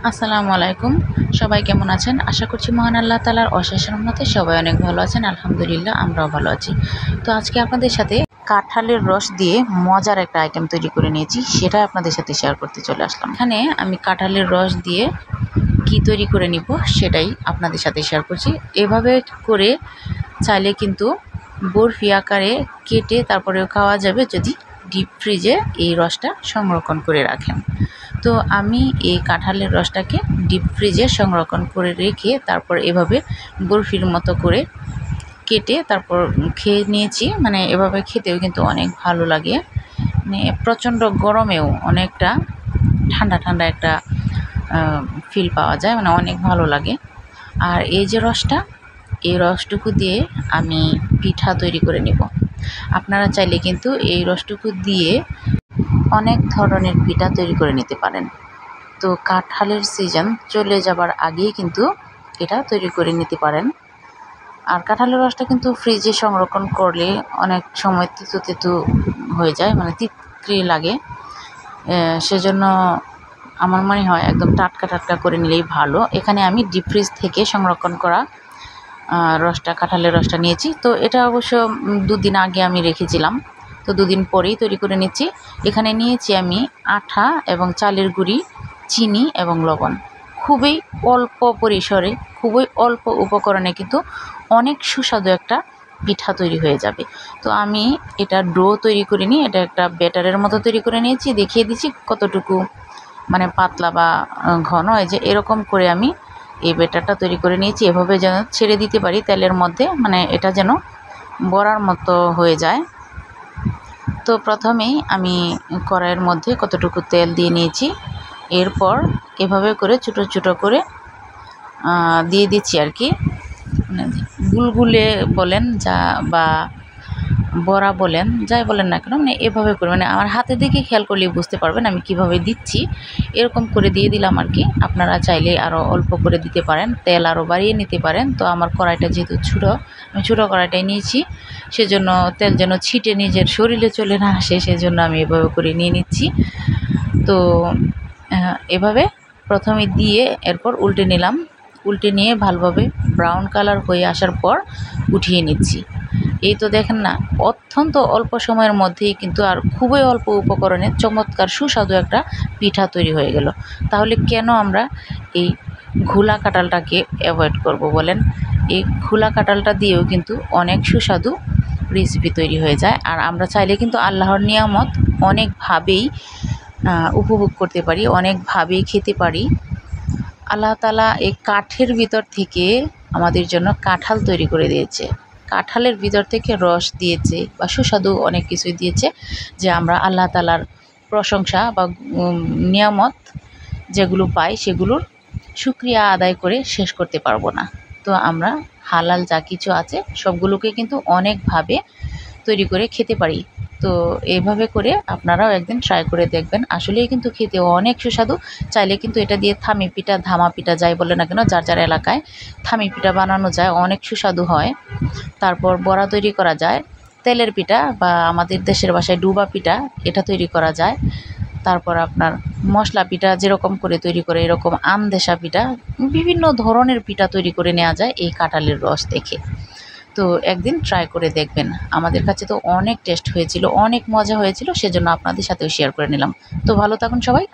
আসসালামু আলাইকুম। সবাই কেমন আছেন? আশা করছি মহান আল্লাহ তাআলার অশেষ রহমতে সবাই অনেক ভালো আছেন। আলহামদুলিল্লাহ আমরাও ভালো আছি। তো আজকে আপনাদের সাথে কাঁঠালের রস দিয়ে মজার একটা আইটেম তৈরি করে নিয়েছি, সেটা আপনাদের সাথে শেয়ার করতে চলে আসলাম। এখানে আমি কাঁঠালের রস দিয়ে কি তৈরি করে নিব সেটাই আপনাদের সাথে শেয়ার করছি। এভাবে করে চাইলে কিন্তু বরফি আকারে কেটে তারপরেও খাওয়া যাবে যদি ডিপ ফ্রিজে এই রসটা সংরক্ষণ করে রাখেন। তো আমি এই কাঁঠালের রসটাকে ডিপ ফ্রিজে সংরক্ষণ করে রেখে তারপর এভাবে বরফির মতো করে কেটে তারপর খেয়ে নিয়েছি। মানে এভাবে খেতেও কিন্তু অনেক ভালো লাগে, মানে প্রচণ্ড গরমেও অনেকটা ঠান্ডা ঠান্ডা একটা ফিল পাওয়া যায়, মানে অনেক ভালো লাগে। আর এই যে রসটা, এই রসটুকু দিয়ে আমি পিঠা তৈরি করে নেব। আপনারা চাইলে কিন্তু এই রসটুকু দিয়ে অনেক ধরনের পিঠা তৈরি করে নিতে পারেন। তো কাঁঠালের সিজন চলে যাবার আগেই কিন্তু এটা তৈরি করে নিতে পারেন। আর কাঁঠালের রসটা কিন্তু ফ্রিজে সংরক্ষণ করলে অনেক সময় তিতো তিতো হয়ে যায়, মানে তিতকৃ লাগে। সেজন্য আমার মনে হয় একদম টাটকা টাটকা করে নিলেই ভালো। এখানে আমি ডিপ ফ্রিজ থেকে সংরক্ষণ করা রসটা, কাঁঠালের রসটা নিয়েছি। তো এটা অবশ্য 2 দিন আগে আমি রেখেছিলাম, তো 2 দিন পরেই তৈরি করে নিচ্ছি। এখানে নিয়েছি আমি আটা এবং চালের গুঁড়ি, চিনি এবং লবণ। খুবই অল্প পরিসরে, খুবই অল্প উপকরণে কিন্তু অনেক সুস্বাদু একটা পিঠা তৈরি হয়ে যাবে। তো আমি এটা ডো তৈরি করিনি, এটা একটা ব্যাটারের মতো তৈরি করে নিয়েছি। দেখিয়ে দিচ্ছি কতটুকু মানে পাতলা বা ঘন। এই যে এরকম করে আমি এই ব্যাটারটা তৈরি করে নিয়েছি। এভাবে যেন ছেড়ে দিতে পারি তেলের মধ্যে, মানে এটা যেন বড়ার মতো হয়ে যায়। তো প্রথমেই আমি কড়াইয়ের মধ্যে কতটুকু তেল দিয়ে নিয়েছি। এরপর এভাবে করে ছোটো ছোটো করে দিয়ে দিচ্ছি আর কি, মানে গুলগুলে বলেন যা বা বড়া বলেন, যাই বলেন না কেন, মানে এভাবে করে, মানে আমার হাতের দিকে খেয়াল করলেই বুঝতে পারবেন আমি কিভাবে দিচ্ছি। এরকম করে দিয়ে দিলাম আর কি। আপনারা চাইলে আরও অল্প করে দিতে পারেন, তেল আরও বাড়িয়ে নিতে পারেন। তো আমার কড়াইটা যেহেতু ছোটো, আমি ছোটো কড়াইটাই নিয়েছি, সেজন্য তেল যেন ছিটে নিজের শরীরে চলে না আসে, সেজন্য আমি এভাবে করে নিয়ে নিচ্ছি। তো এভাবে প্রথমে দিয়ে এরপর উল্টে নিলাম। উল্টে নিয়ে ভালোভাবে ব্রাউন কালার হয়ে আসার পর উঠিয়ে নিচ্ছি। এই তো দেখেন না, অত্যন্ত অল্প সময়ের মধ্যেই কিন্তু আর খুবই অল্প উপকরণে চমৎকার সুস্বাদু একটা পিঠা তৈরি হয়ে গেল। তাহলে কেন আমরা এই ঘোলা কাঁঠালটাকে অ্যাভয়েড করব বলেন? এই ঘোলা কাঁঠালটা দিয়েও কিন্তু অনেক সুস্বাদু রেসিপি তৈরি হয়ে যায়। আর আমরা চাইলে কিন্তু আল্লাহর নিয়ামত অনেকভাবেই উপভোগ করতে পারি, অনেকভাবেই খেতে পারি। আল্লাহ তাআলা এই কাঠের ভিতর থেকে আমাদের জন্য কাঁঠাল তৈরি করে দিয়েছে, কাঁঠালের ভিতর থেকে রস দিয়েছে বা সুস্বাদু অনেক কিছুই দিয়েছে, যে আমরা আল্লাহ তাআলার প্রশংসা বা নিয়ামত যেগুলো পাই সেগুলোর শুকরিয়া আদায় করে শেষ করতে পারবো না। তো আমরা হালাল যা কিছু আছে সবগুলোকে কিন্তু অনেকভাবে তৈরি করে খেতে পারি। তো এইভাবে করে আপনারাও একদিন ট্রাই করে দেখবেন, আসলেই কিন্তু খেতে অনেক সুস্বাদু। চাইলে কিন্তু এটা দিয়ে থামি পিঠা, ধামা পিঠা যাই বলে না কেন, যার যার এলাকায় থামি পিঠা বানানো যায়, অনেক সুস্বাদু হয়। তারপর বড়া তৈরি করা যায়, তেলের পিঠা বা আমাদের দেশের ভাষায় ডুবা পিঠা, এটা তৈরি করা যায়। তারপর আপনার মশলা পিঠা যেরকম করে তৈরি করে, এরকম আমদেশা পিঠা, বিভিন্ন ধরনের পিঠা তৈরি করে নেওয়া যায় এই কাঁঠালের রস দেখে। তো একদিন ট্রাই করে দেখবেন। আমাদের কাছে তো অনেক টেস্ট হয়েছিল, অনেক মজা হয়েছিল, সেজন্য আপনাদের সাথেও শেয়ার করে নিলাম। তো ভালো থাকুন সবাই।